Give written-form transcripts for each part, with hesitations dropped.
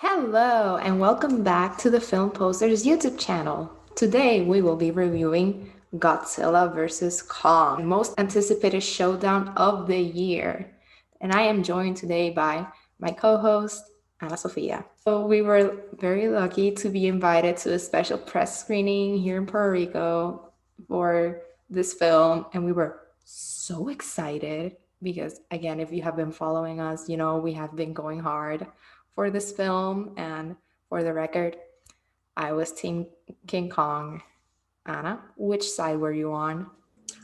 Hello, and welcome back to the Film Posters YouTube channel. Today we will be reviewing Godzilla vs. Kong, most anticipated showdown of the year. And I am joined today by my co-host, Ana Sofia. So we were very lucky to be invited to a special press screening here in Puerto Rico for this film, and we were so excited because, again, if you have been following us, you know we have been going hard for this film. And for the record, I was Team King Kong. Anna, which side were you on?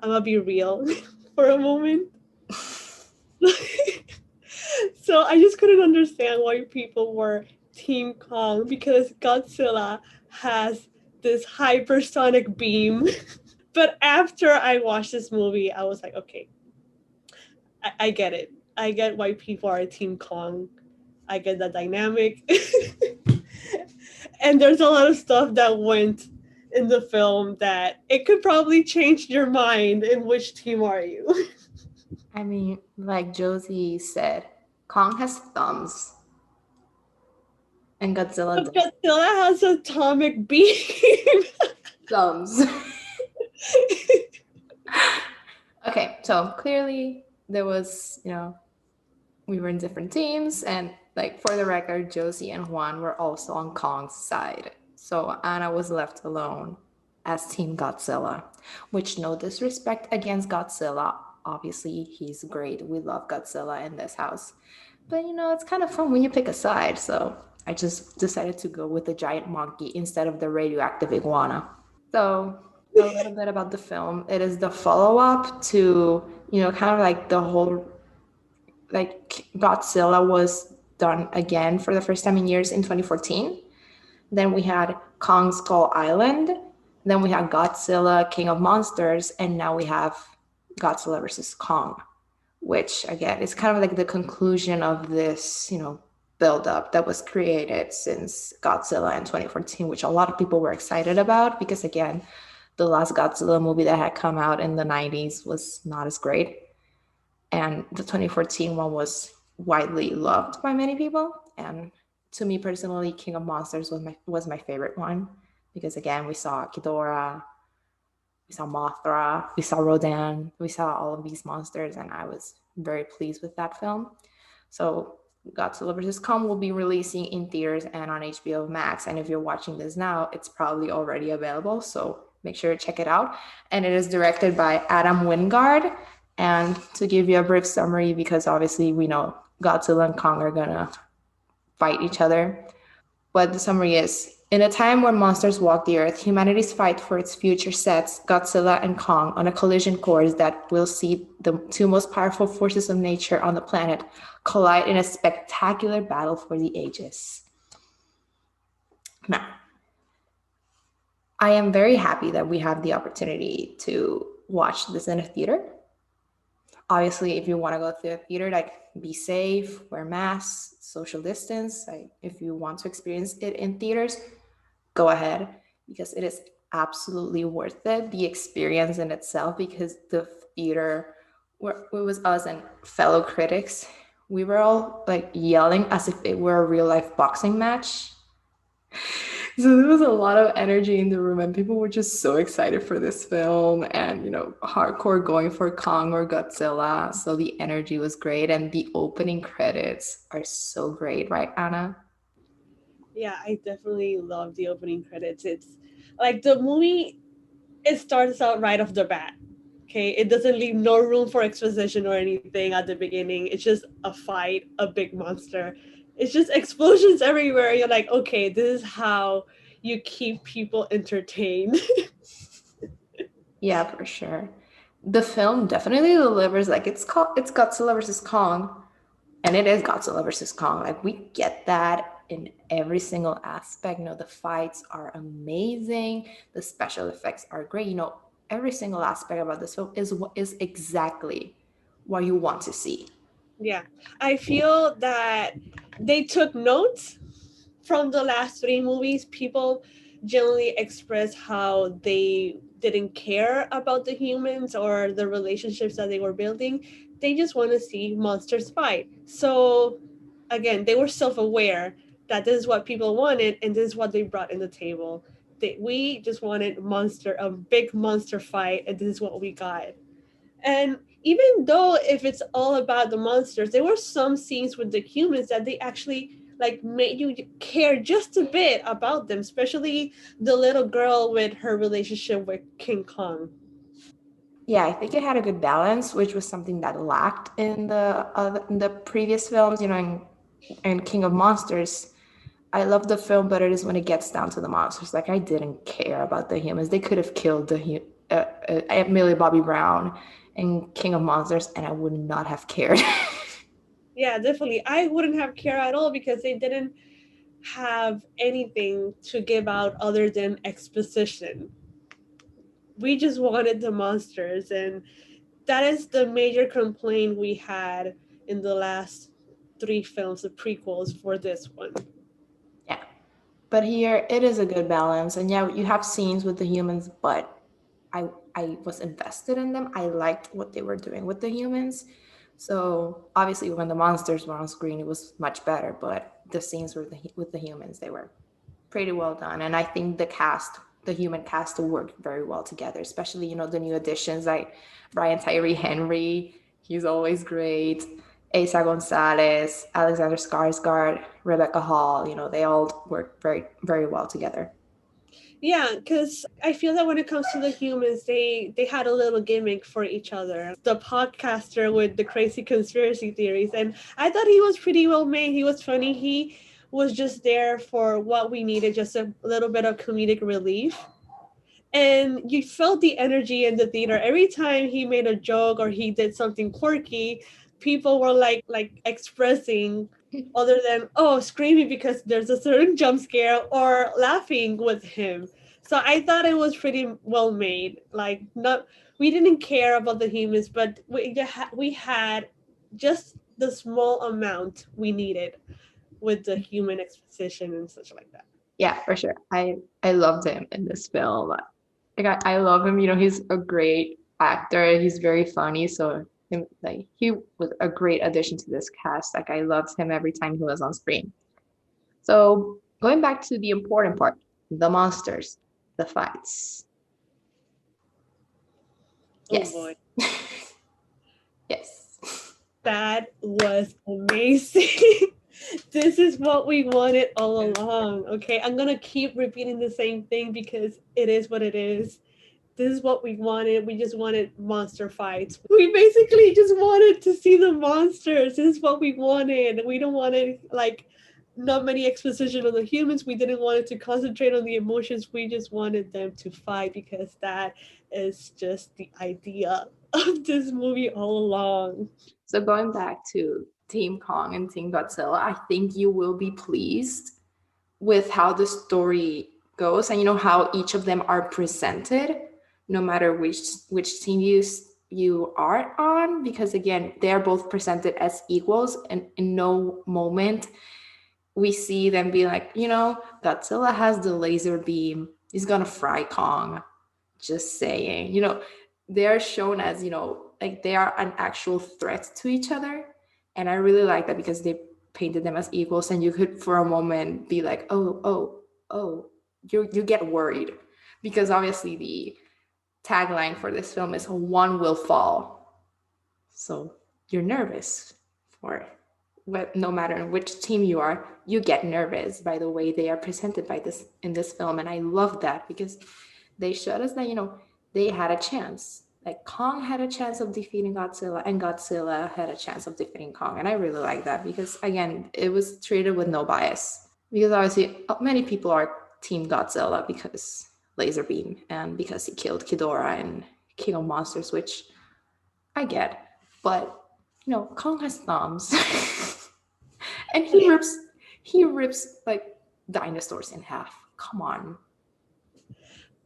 I'm gonna be real for a moment. So I just couldn't understand why people were Team Kong because Godzilla has this hypersonic beam. But after I watched this movie, I was like, okay, I get it. I get why people are Team Kong. I get the dynamic. And there's a lot of stuff that went in the film that it could probably change your mind in which team are you. I mean, like Josie said, Kong has thumbs and Godzilla But does Godzilla has atomic beam. thumbs. Okay, so clearly there was, we were in different teams, and like for the record, Josie and Juan were also on Kong's side. So Anna was left alone as Team Godzilla, which no disrespect against Godzilla. Obviously, he's great. We love Godzilla in this house. But it's kind of fun when you pick a side. So I just decided to go with the giant monkey instead of the radioactive iguana. So, a little bit about the film. It is the follow up to, kind of like the whole, like Godzilla was done again for the first time in years in 2014. Then we had Kong Skull Island. Then we had Godzilla King of Monsters. And now we have Godzilla versus Kong, which again is kind of like the conclusion of this, build up that was created since Godzilla in 2014, which a lot of people were excited about because, again, the last Godzilla movie that had come out in the 90s was not as great. And the 2014 one was widely loved by many people. And to me personally, King of Monsters was my favorite one because, again, we saw Ghidorah, we saw Mothra, we saw Rodan, we saw all of these monsters, and I was very pleased with that film. So Godzilla vs. Kong will be releasing in theaters and on HBO Max. And if you're watching this now, it's probably already available. So make sure to check it out. And it is directed by Adam Wingard. And to give you a brief summary, because obviously we know Godzilla and Kong are gonna fight each other, but the summary is: in a time when monsters walk the earth, humanity's fight for its future sets Godzilla and Kong on a collision course that will see the two most powerful forces of nature on the planet collide in a spectacular battle for the ages. Now, I am very happy that we have the opportunity to watch this in a theater. Obviously, if you want to go to the theater, like, be safe, wear masks, social distance. Like, if you want to experience it in theaters, go ahead, because it is absolutely worth it, the experience in itself, because the theater, it was us and fellow critics, we were all like yelling as if it were a real life boxing match. So there was a lot of energy in the room, and people were just so excited for this film, and hardcore going for Kong or Godzilla. So the energy was great, and the opening credits are so great, right, Anna? Yeah, I definitely love the opening credits. It's like the movie, it starts out right off the bat. Okay, it doesn't leave no room for exposition or anything at the beginning. It's just a fight, a big monster. It's just explosions everywhere. You're like, okay, this is how you keep people entertained. Yeah, for sure. The film definitely delivers. Like, it's Godzilla versus Kong, and it is Godzilla versus Kong. Like, we get that in every single aspect. The fights are amazing. The special effects are great. Every single aspect about this film is what is exactly what you want to see. Yeah, I feel that they took notes from the last three movies. People generally express how they didn't care about the humans or the relationships that they were building. They just want to see monsters fight. So again, they were self-aware that this is what people wanted and this is what they brought in the table. We just wanted a big monster fight, and this is what we got. And even though if it's all about the monsters, there were some scenes with the humans that they actually like made you care just a bit about them, especially the little girl with her relationship with King Kong. Yeah, I think it had a good balance, which was something that lacked in the previous films. You know, in King of Monsters, I love the film, but it is when it gets down to the monsters. Like I didn't care about the humans. They could have killed Millie Bobby Brown in King of Monsters, and I would not have cared. Yeah, definitely. I wouldn't have cared at all because they didn't have anything to give out other than exposition. We just wanted the monsters, and that is the major complaint we had in the last three films, the prequels for this one. Yeah, but here it is a good balance, and yeah, you have scenes with the humans, but I was invested in them. I liked what they were doing with the humans. So obviously, when the monsters were on screen, it was much better. But the scenes with the humans, they were pretty well done, and I think the human cast, worked very well together. Especially, the new additions like Brian Tyree Henry. He's always great. Asa Gonzalez, Alexander Skarsgård, Rebecca Hall. They all work very very well together. Yeah, because I feel that when it comes to the humans, they had a little gimmick for each other. The podcaster with the crazy conspiracy theories, and I thought he was pretty well made. He was funny. He was just there for what we needed, just a little bit of comedic relief. And you felt the energy in the theater every time he made a joke or he did something quirky. People were like expressing other than screaming because there's a certain jump scare or laughing with him. So I thought it was pretty well made. Like, not, we didn't care about the humans, but we had just the small amount we needed with the human exposition and such like that. Yeah, for sure. I loved him in this film. Like I love him. He's a great actor. He's very funny. So like he was a great addition to this cast. Like I loved him every time he was on screen. So going back to the important part, the monsters, the fights. Oh boy. Yes. Yes. That was amazing. This is what we wanted all along. Okay, I'm gonna keep repeating the same thing because it is what it is. This is what we wanted. We just wanted monster fights. We basically just wanted to see the monsters. This is what we wanted. We don't want it like not many exposition on the humans. We didn't want it to concentrate on the emotions. We just wanted them to fight because that is just the idea of this movie all along. So going back to Team Kong and Team Godzilla, I think you will be pleased with how the story goes, and how each of them are presented, no matter which team you are on, because again, they are both presented as equals, and in no moment we see them be like, Godzilla has the laser beam, he's gonna fry Kong. Just saying, they are shown as, like they are an actual threat to each other. And I really like that because they painted them as equals, and you could for a moment be like, oh, you get worried. Because obviously the tagline for this film is one will fall. So you're nervous for what, no matter which team you are, you get nervous by the way they are presented by this in this film. And I love that because they showed us that, they had a chance. Like Kong had a chance of defeating Godzilla, and Godzilla had a chance of defeating Kong. And I really like that because again, it was treated with no bias. Because obviously many people are team Godzilla because laser beam and because he killed Ghidorah and King of Monsters, which I get. But Kong has thumbs. And he rips like dinosaurs in half. Come on.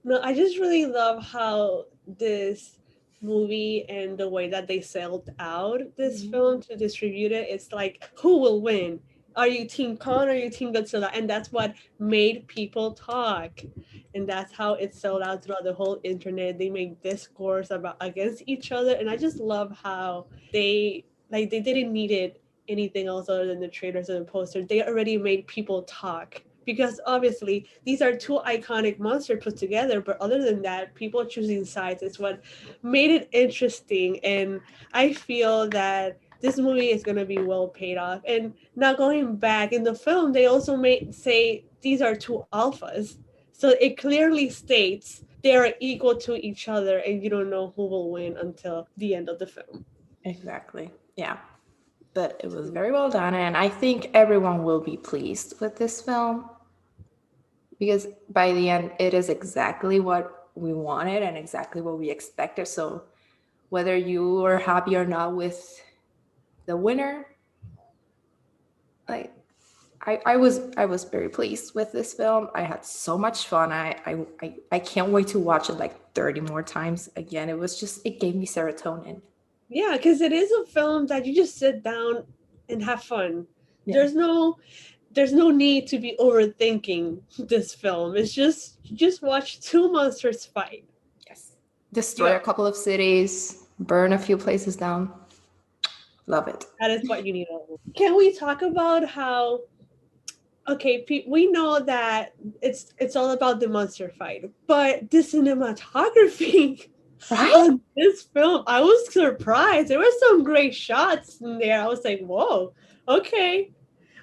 No, I just really love how this movie and the way that they sailed out this film to distribute it. It's like, who will win? Are you Team Kong or are you Team Godzilla? And that's what made people talk. And that's how it sold out throughout the whole internet. They made discourse about against each other. And I just love how they didn't need it anything else other than the trailers and the poster. They already made people talk because obviously these are two iconic monsters put together. But other than that, people choosing sides is what made it interesting. And I feel that this movie is going to be well paid off. And now going back in the film, they also made say these are two alphas, so it clearly states they are equal to each other, and you don't know who will win until the end of the film. Exactly. Yeah. But it was very well done, and I think everyone will be pleased with this film because by the end, it is exactly what we wanted and exactly what we expected. So whether you are happy or not with the winner, like I was very pleased with this film. I had so much fun. I can't wait to watch it like 30 more times again. It gave me serotonin. Yeah, because it is a film that you just sit down and have fun. Yeah. There's no there's no need to be overthinking this film. It's just you just watch two monsters fight. Yes. You Destroy know, a couple of cities, burn a few places down. Love it. that is what you need. Can we talk about how okay, we know that it's all about the monster fight, but the cinematography Right? on this film, I was surprised. There were some great shots in there. I was like, whoa, okay,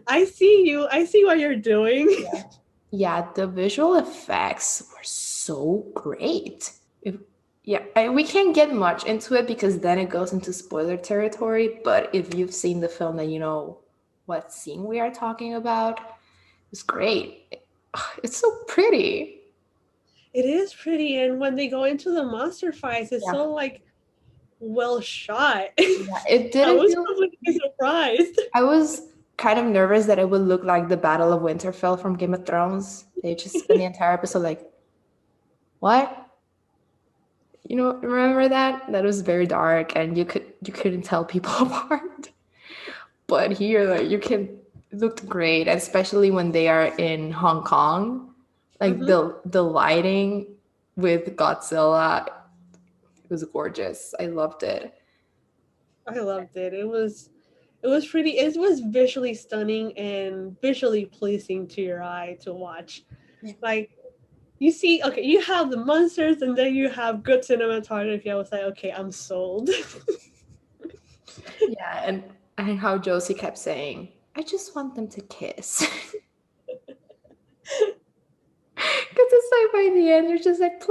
I see you. I see what you're doing. Yeah. Yeah, the visual effects were so great. If, yeah, we can't get much into it because then it goes into spoiler territory. But if you've seen the film, then you know what scene we are talking about. It's great. It's so pretty. It is pretty, and when they go into the monster fights, it's Yeah, so like well shot. yeah. It I didn't was feel. completely surprised. I was kind of nervous that it would look like the Battle of Winterfell from Game of Thrones. They just spend the entire episode like, what? You know, remember that? That was very dark, and you couldn't tell people apart. But here, like you can, it looked great, especially when they are in Hong Kong. Like Hmm. the lighting with Godzilla, it was gorgeous. I loved it. I loved it. It was pretty. It was visually stunning and visually pleasing to your eye to watch. Yeah, Like you see, okay, you have the monsters, and then you have good cinematography. I was like, okay, I'm sold. yeah, and how Josie kept saying, "I just want them to kiss." Because it's like by the end, you're just like,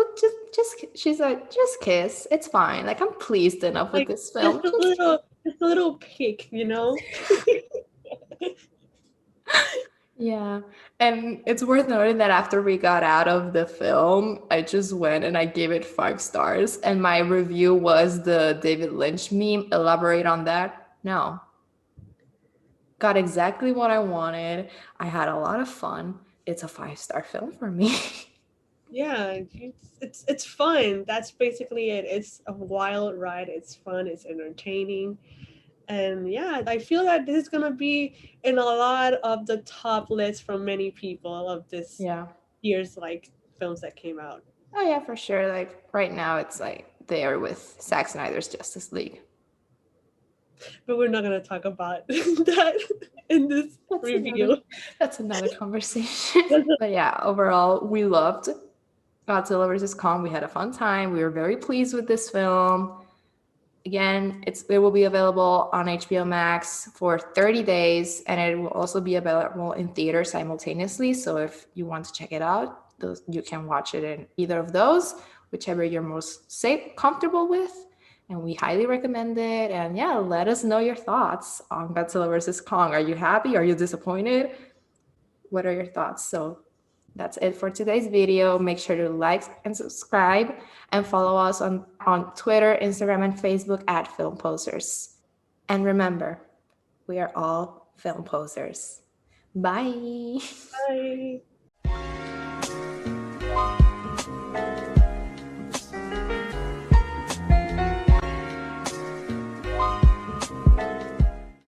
she's like, just kiss. It's fine. Like, I'm pleased enough with Like this film. just a little peek, you know. Yeah. And it's worth noting that after we got out of the film, I just went and I gave it 5 stars. And my review was the David Lynch meme. Elaborate on that? No. Got exactly what I wanted. I had a lot of fun. It's a 5-star film for me. Yeah, it's fun. That's basically it. It's a wild ride. It's fun. It's entertaining. And yeah, I feel that this is gonna be in a lot of the top lists from many people of this Yeah. year's like films that came out. Oh, yeah, for sure. Like, right now, it's like there with Zack Snyder's Justice League. But we're not gonna talk about that in this That's another review. that's another conversation. But yeah, overall, we loved Godzilla versus Kong. We had a fun time. We were very pleased with this film. Again, it will be available on HBO Max for 30 days, and it will also be available in theater simultaneously. So if you want to check it out, you can watch it in either of those, whichever you're most safe, comfortable with. And we highly recommend it. And yeah, let us know your thoughts on Godzilla versus Kong. Are you happy? Are you disappointed? What are your thoughts? So that's it for today's video. Make sure to like and subscribe and follow us on Twitter, Instagram, and Facebook at Film Posers. And remember, we are all film posers. Bye. Bye.